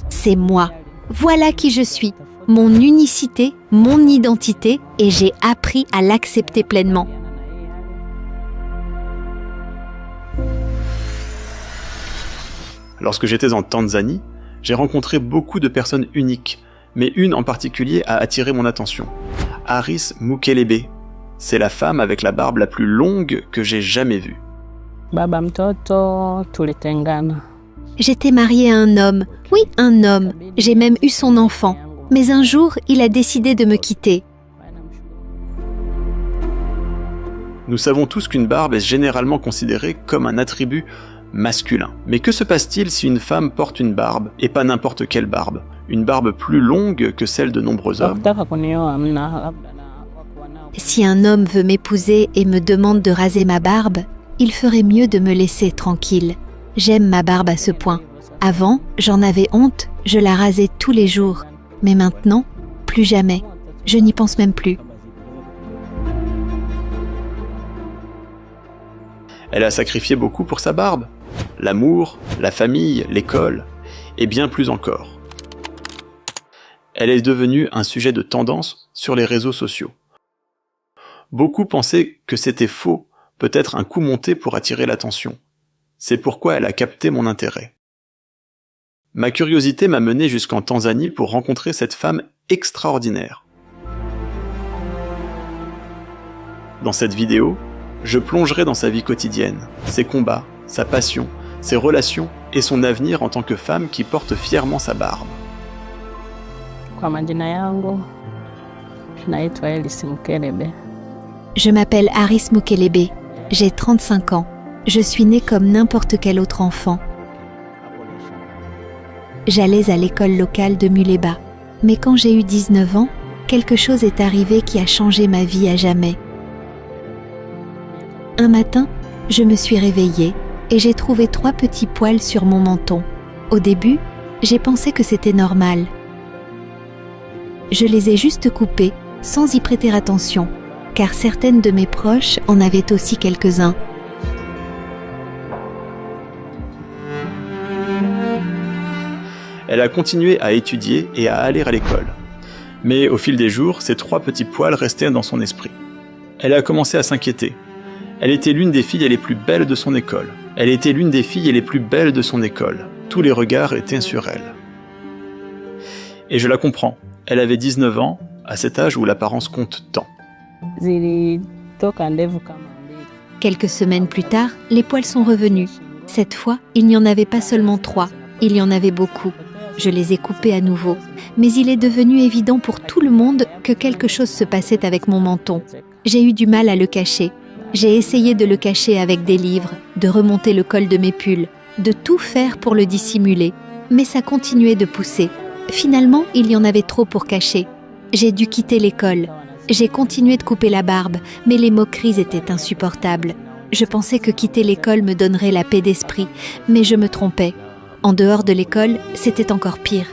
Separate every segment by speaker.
Speaker 1: c'est moi. Voilà qui je suis, mon unicité, mon identité, et j'ai appris à l'accepter pleinement.
Speaker 2: Lorsque j'étais en Tanzanie, j'ai rencontré beaucoup de personnes uniques, mais une en particulier a attiré mon attention. Aris Mukelebe. C'est la femme avec la barbe la plus longue que j'ai jamais vue.
Speaker 3: Baba mtoto tulitengana.
Speaker 1: J'étais mariée à un homme. Oui, un homme. J'ai même eu son enfant. Mais un jour, il a décidé de me quitter.
Speaker 2: Nous savons tous qu'une barbe est généralement considérée comme un attribut masculin. Mais que se passe-t-il si une femme porte une barbe, et pas n'importe quelle barbe? Une barbe plus longue que celle de nombreux hommes?
Speaker 1: Si un homme veut m'épouser et me demande de raser ma barbe, il ferait mieux de me laisser tranquille. J'aime ma barbe à ce point. Avant, j'en avais honte, je la rasais tous les jours. Mais maintenant, plus jamais. Je n'y pense même plus.
Speaker 2: Elle a sacrifié beaucoup pour sa barbe. L'amour, la famille, l'école, et bien plus encore. Elle est devenue un sujet de tendance sur les réseaux sociaux. Beaucoup pensaient que c'était faux, peut-être un coup monté pour attirer l'attention. C'est pourquoi elle a capté mon intérêt. Ma curiosité m'a mené jusqu'en Tanzanie pour rencontrer cette femme extraordinaire. Dans cette vidéo, je plongerai dans sa vie quotidienne, ses combats, sa passion, ses relations et son avenir en tant que femme qui porte fièrement sa barbe.
Speaker 1: Je m'appelle Aris Mukelebe, j'ai 35 ans. Je suis née comme n'importe quel autre enfant. J'allais à l'école locale de Muleba, mais quand j'ai eu 19 ans, quelque chose est arrivé qui a changé ma vie à jamais. Un matin, je me suis réveillée et j'ai trouvé 3 petits poils sur mon menton. Au début, j'ai pensé que c'était normal. Je les ai juste coupés sans y prêter attention, car certaines de mes proches en avaient aussi quelques-uns.
Speaker 2: Elle a continué à étudier et à aller à l'école. Mais au fil des jours, ces 3 petits poils restaient dans son esprit. Elle a commencé à s'inquiéter. Elle était l'une des filles les plus belles de son école. Tous les regards étaient sur elle. Et je la comprends. Elle avait 19 ans, à cet âge où l'apparence compte tant.
Speaker 1: Quelques semaines plus tard, les poils sont revenus. Cette fois, il n'y en avait pas seulement 3, il y en avait beaucoup. Je les ai coupés à nouveau. Mais il est devenu évident pour tout le monde que quelque chose se passait avec mon menton. J'ai eu du mal à le cacher. J'ai essayé de le cacher avec des livres, de remonter le col de mes pulls, de tout faire pour le dissimuler. Mais ça continuait de pousser. Finalement, il y en avait trop pour cacher. J'ai dû quitter l'école. J'ai continué de couper la barbe, mais les moqueries étaient insupportables. Je pensais que quitter l'école me donnerait la paix d'esprit, mais je me trompais. En dehors de l'école, c'était encore pire.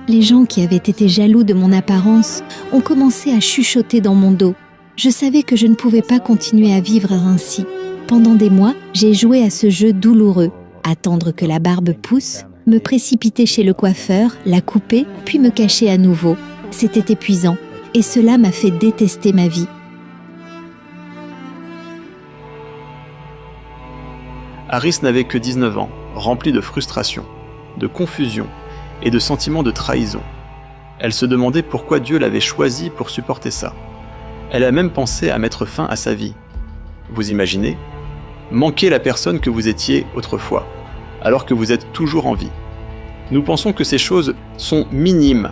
Speaker 1: Les gens qui avaient été jaloux de mon apparence ont commencé à chuchoter dans mon dos. Je savais que je ne pouvais pas continuer à vivre ainsi. Pendant des mois, j'ai joué à ce jeu douloureux. Attendre que la barbe pousse, me précipiter chez le coiffeur, la couper, puis me cacher à nouveau. C'était épuisant, et cela m'a fait détester ma vie.
Speaker 2: Aris n'avait que 19 ans, rempli de frustration, de confusion et de sentiments de trahison. Elle se demandait pourquoi Dieu l'avait choisie pour supporter ça. Elle a même pensé à mettre fin à sa vie. Vous imaginez ? Manquer la personne que vous étiez autrefois, alors que vous êtes toujours en vie. Nous pensons que ces choses sont minimes,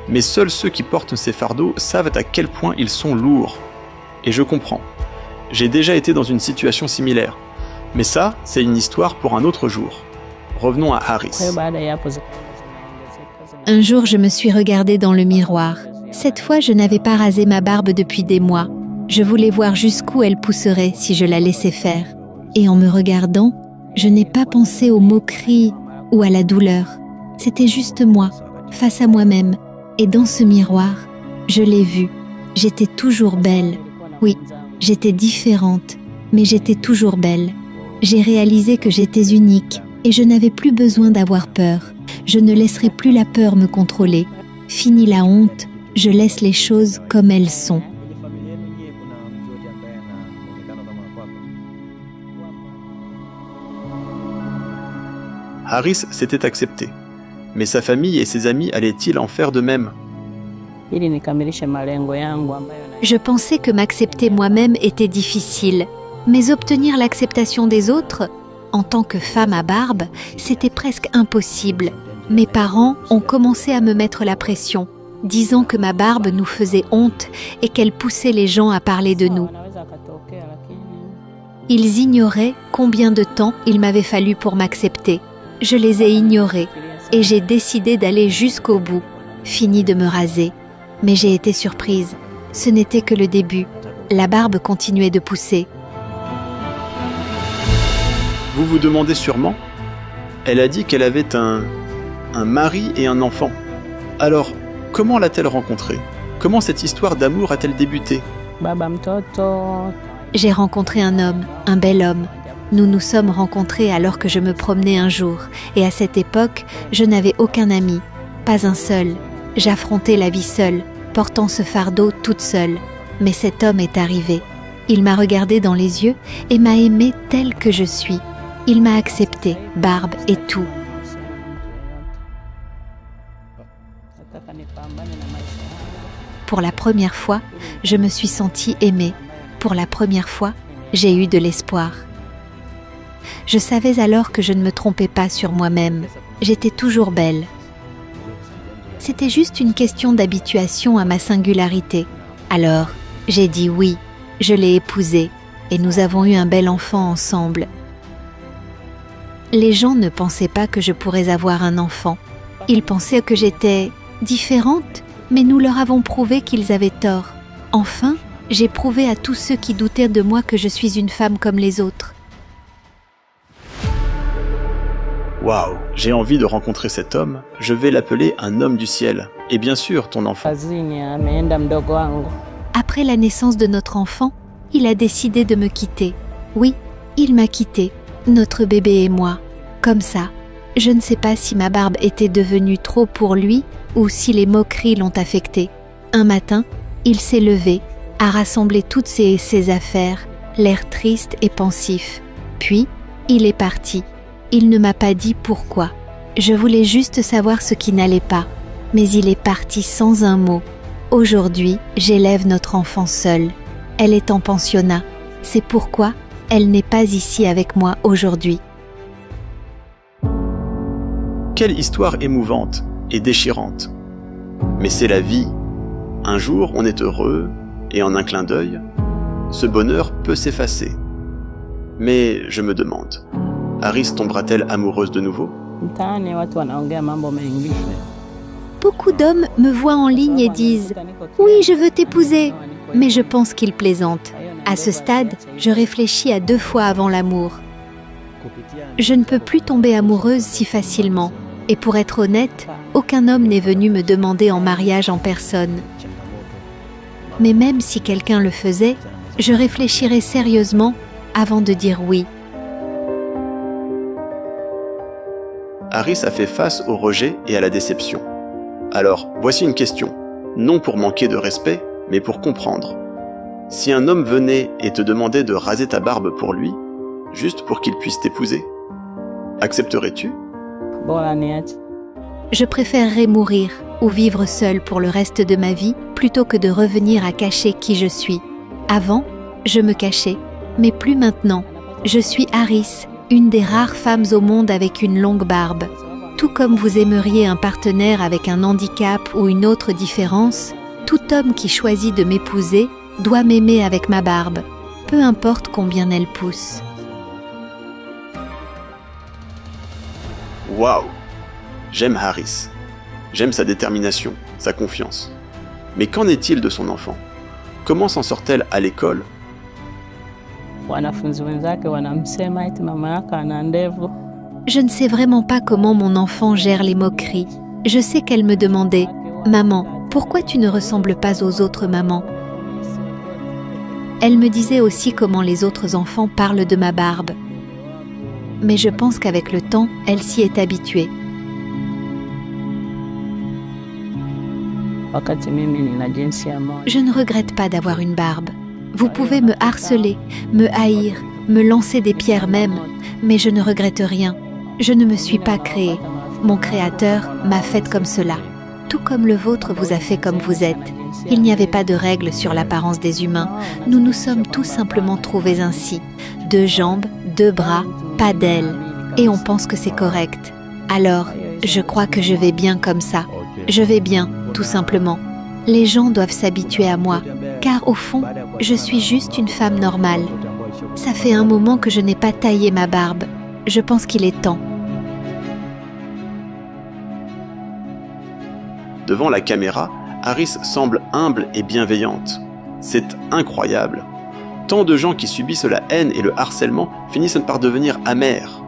Speaker 2: mais seuls ceux qui portent ces fardeaux savent à quel point ils sont lourds. Et je comprends. J'ai déjà été dans une situation similaire. Mais ça, c'est une histoire pour un autre jour. Revenons à Aris.
Speaker 1: Un jour, je me suis regardée dans le miroir. Cette fois, je n'avais pas rasé ma barbe depuis des mois. Je voulais voir jusqu'où elle pousserait si je la laissais faire. Et en me regardant, je n'ai pas pensé aux moqueries ou à la douleur. C'était juste moi, face à moi-même. Et dans ce miroir, je l'ai vue. J'étais toujours belle. Oui, J'étais différente, mais j'étais toujours belle. J'ai réalisé que j'étais unique et je n'avais plus besoin d'avoir peur. Je ne laisserai plus la peur me contrôler. Fini la honte, je laisse les choses comme elles sont.
Speaker 2: Haris s'était accepté. Mais sa famille et ses amis allaient-ils en faire de même?
Speaker 1: Je pensais que m'accepter moi-même était difficile, mais obtenir l'acceptation des autres, en tant que femme à barbe, c'était presque impossible. Mes parents ont commencé à me mettre la pression, disant que ma barbe nous faisait honte et qu'elle poussait les gens à parler de nous. Ils ignoraient combien de temps il m'avait fallu pour m'accepter. Je les ai ignorés et j'ai décidé d'aller jusqu'au bout. Fini de me raser. Mais j'ai été surprise. Ce n'était que le début. La barbe continuait de pousser.
Speaker 2: Vous vous demandez sûrement? Elle a dit qu'elle avait un mari et un enfant. Alors, comment l'a-t-elle rencontré? Comment cette histoire d'amour a-t-elle débuté?
Speaker 1: J'ai rencontré un homme, un bel homme. Nous nous sommes rencontrés alors que je me promenais un jour. Et à cette époque, je n'avais aucun ami. Pas un seul. J'affrontais la vie seule, portant ce fardeau toute seule. Mais cet homme est arrivé. Il m'a regardé dans les yeux et m'a aimée telle que je suis. Il m'a acceptée, barbe et tout. Pour la première fois, je me suis sentie aimée. Pour la première fois, j'ai eu de l'espoir. Je savais alors que je ne me trompais pas sur moi-même. J'étais toujours belle. C'était juste une question d'habituation à ma singularité. Alors, j'ai dit oui, je l'ai épousé et nous avons eu un bel enfant ensemble. Les gens ne pensaient pas que je pourrais avoir un enfant. Ils pensaient que j'étais différente, mais nous leur avons prouvé qu'ils avaient tort. Enfin, j'ai prouvé à tous ceux qui doutaient de moi que je suis une femme comme les autres.
Speaker 2: Waouh, j'ai envie de rencontrer cet homme. Je vais l'appeler un homme du ciel. Et bien sûr, ton enfant.
Speaker 1: Après la naissance de notre enfant, il a décidé de me quitter. Oui, il m'a quittée, notre bébé et moi. Comme ça, je ne sais pas si ma barbe était devenue trop pour lui ou si les moqueries l'ont affecté. Un matin, il s'est levé, a rassemblé toutes ses affaires, l'air triste et pensif. Puis, il est parti. Il ne m'a pas dit pourquoi. Je voulais juste savoir ce qui n'allait pas. Mais il est parti sans un mot. Aujourd'hui, j'élève notre enfant seule. Elle est en pensionnat. C'est pourquoi elle n'est pas ici avec moi aujourd'hui.
Speaker 2: Quelle histoire émouvante et déchirante. Mais c'est la vie. Un jour, on est heureux, et en un clin d'œil, ce bonheur peut s'effacer. Mais je me demande, Haris tombera-t-elle amoureuse de nouveau?
Speaker 1: Beaucoup d'hommes me voient en ligne et disent « Oui, je veux t'épouser », mais je pense qu'ils plaisantent. À ce stade, je réfléchis à 2 fois avant l'amour. Je ne peux plus tomber amoureuse si facilement. Et pour être honnête, aucun homme n'est venu me demander en mariage en personne. Mais même si quelqu'un le faisait, je réfléchirais sérieusement avant de dire oui.
Speaker 2: Haris a fait face au rejet et à la déception. Alors, voici une question, non pour manquer de respect, mais pour comprendre. Si un homme venait et te demandait de raser ta barbe pour lui, juste pour qu'il puisse t'épouser, accepterais-tu?
Speaker 1: Je préférerais mourir ou vivre seule pour le reste de ma vie plutôt que de revenir à cacher qui je suis. Avant, je me cachais, mais plus maintenant. Je suis Haris, une des rares femmes au monde avec une longue barbe. Tout comme vous aimeriez un partenaire avec un handicap ou une autre différence, tout homme qui choisit de m'épouser doit m'aimer avec ma barbe, peu importe combien elle pousse.
Speaker 2: Waouh! J'aime Haris. J'aime sa détermination, sa confiance. Mais qu'en est-il de son enfant? Comment s'en sort-elle à l'école?
Speaker 1: Je ne sais vraiment pas comment mon enfant gère les moqueries. Je sais qu'elle me demandait « Maman, pourquoi tu ne ressembles pas aux autres mamans ?» Elle me disait aussi comment les autres enfants parlent de ma barbe. Mais je pense qu'avec le temps, elle s'y est habituée. Je ne regrette pas d'avoir une barbe. Vous pouvez me harceler, me haïr, me lancer des pierres même, mais je ne regrette rien. Je ne me suis pas créée. Mon Créateur m'a faite comme cela, tout comme le vôtre vous a fait comme vous êtes. Il n'y avait pas de règles sur l'apparence des humains. Nous nous sommes tout simplement trouvés ainsi. 2 jambes, 2 bras, pas d'ailes. Et on pense que c'est correct. Alors, je crois que je vais bien comme ça. Je vais bien, tout simplement. Les gens doivent s'habituer à moi, car au fond, je suis juste une femme normale. Ça fait un moment que je n'ai pas taillé ma barbe. Je pense qu'il est temps.
Speaker 2: Devant la caméra, Haris semble humble et bienveillante. C'est incroyable. Tant de gens qui subissent la haine et le harcèlement finissent par devenir amers.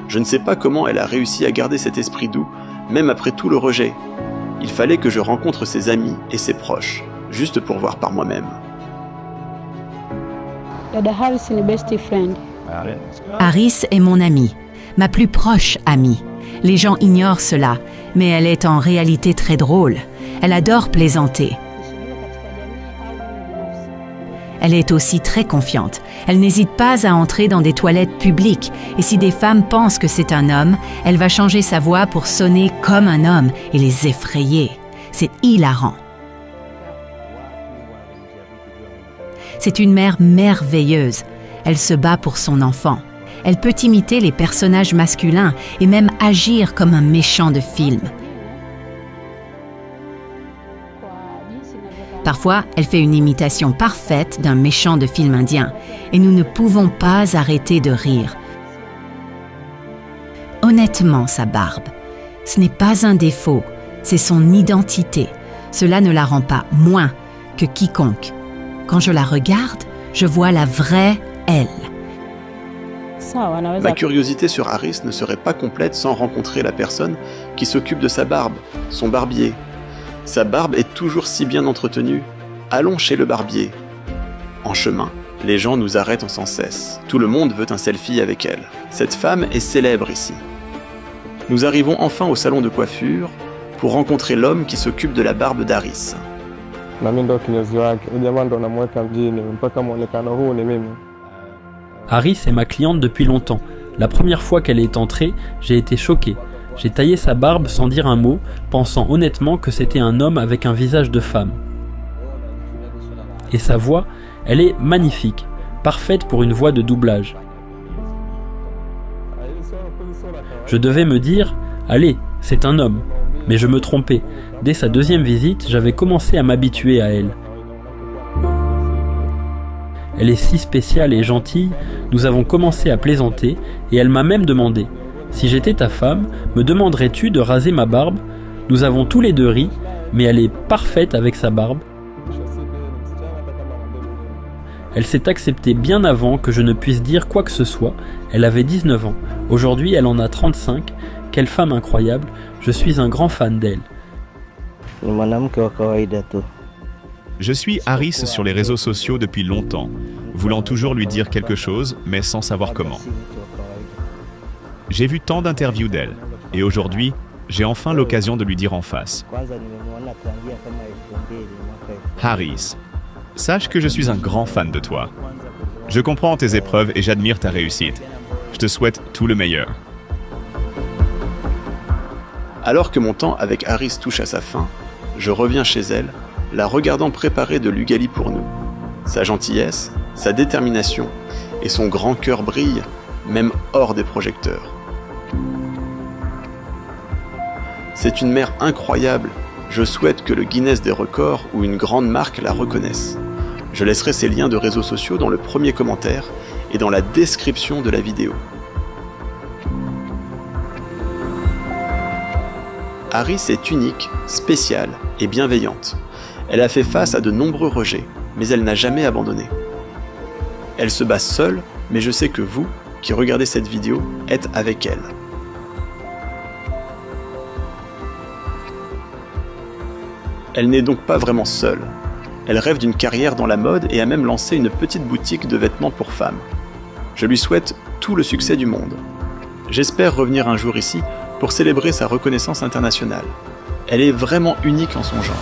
Speaker 2: Je ne sais pas comment elle a réussi à garder cet esprit doux, même après tout le rejet. Il fallait que je rencontre ses amis et ses proches, juste pour voir par moi-même.
Speaker 4: Haris est mon amie, ma plus proche amie. Les gens ignorent cela, mais elle est en réalité très drôle. Elle adore plaisanter. Elle est aussi très confiante. Elle n'hésite pas à entrer dans des toilettes publiques. Et si des femmes pensent que c'est un homme, elle va changer sa voix pour sonner comme un homme et les effrayer. C'est hilarant. C'est une mère merveilleuse. Elle se bat pour son enfant. Elle peut imiter les personnages masculins et même agir comme un méchant de film. Parfois, elle fait une imitation parfaite d'un méchant de film indien et nous ne pouvons pas arrêter de rire. Honnêtement, sa barbe, ce n'est pas un défaut, c'est son identité. Cela ne la rend pas moins que quiconque. Quand je la regarde, je vois la vraie elle.
Speaker 2: Ma curiosité sur Haris ne serait pas complète sans rencontrer la personne qui s'occupe de sa barbe, son barbier. Sa barbe est toujours si bien entretenue. Allons chez le barbier. En chemin, les gens nous arrêtent sans cesse. Tout le monde veut un selfie avec elle. Cette femme est célèbre ici. Nous arrivons enfin au salon de coiffure pour rencontrer l'homme qui s'occupe de la barbe d'Haris.
Speaker 5: Haris est ma cliente depuis longtemps. La première fois qu'elle est entrée, j'ai été choqué. J'ai taillé sa barbe sans dire un mot, pensant honnêtement que c'était un homme avec un visage de femme. Et sa voix, elle est magnifique, parfaite pour une voix de doublage. Je devais me dire, allez, c'est un homme. Mais je me trompais. Dès sa 2e visite, j'avais commencé à m'habituer à elle. Elle est si spéciale et gentille, nous avons commencé à plaisanter et elle m'a même demandé « Si j'étais ta femme, me demanderais-tu de raser ma barbe ?» Nous avons tous les deux ri, mais elle est parfaite avec sa barbe. Elle s'est acceptée bien avant que je ne puisse dire quoi que ce soit. Elle avait 19 ans. Aujourd'hui, elle en a 35. Quelle femme incroyable. Je suis un grand fan d'elle.
Speaker 6: Je suis Haris sur les réseaux sociaux depuis longtemps, voulant toujours lui dire quelque chose, mais sans savoir comment. J'ai vu tant d'interviews d'elle, et aujourd'hui, j'ai enfin l'occasion de lui dire en face. Haris, sache que je suis un grand fan de toi. Je comprends tes épreuves et j'admire ta réussite. Je te souhaite tout le meilleur.
Speaker 2: Alors que mon temps avec Haris touche à sa fin, je reviens chez elle, la regardant préparer de l'ugali pour nous. Sa gentillesse, sa détermination et son grand cœur brillent, même hors des projecteurs. C'est une mère incroyable. Je souhaite que le Guinness des records ou une grande marque la reconnaisse. Je laisserai ses liens de réseaux sociaux dans le premier commentaire et dans la description de la vidéo. Haris est unique, spéciale et bienveillante. Elle a fait face à de nombreux rejets, mais elle n'a jamais abandonné. Elle se bat seule, mais je sais que vous, qui regardez cette vidéo, êtes avec elle. Elle n'est donc pas vraiment seule. Elle rêve d'une carrière dans la mode et a même lancé une petite boutique de vêtements pour femmes. Je lui souhaite tout le succès du monde. J'espère revenir un jour ici pour célébrer sa reconnaissance internationale. Elle est vraiment unique en son genre.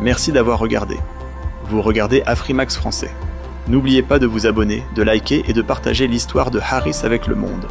Speaker 2: Merci d'avoir regardé. Vous regardez Afrimax Français. N'oubliez pas de vous abonner, de liker et de partager l'histoire de Harris avec le monde.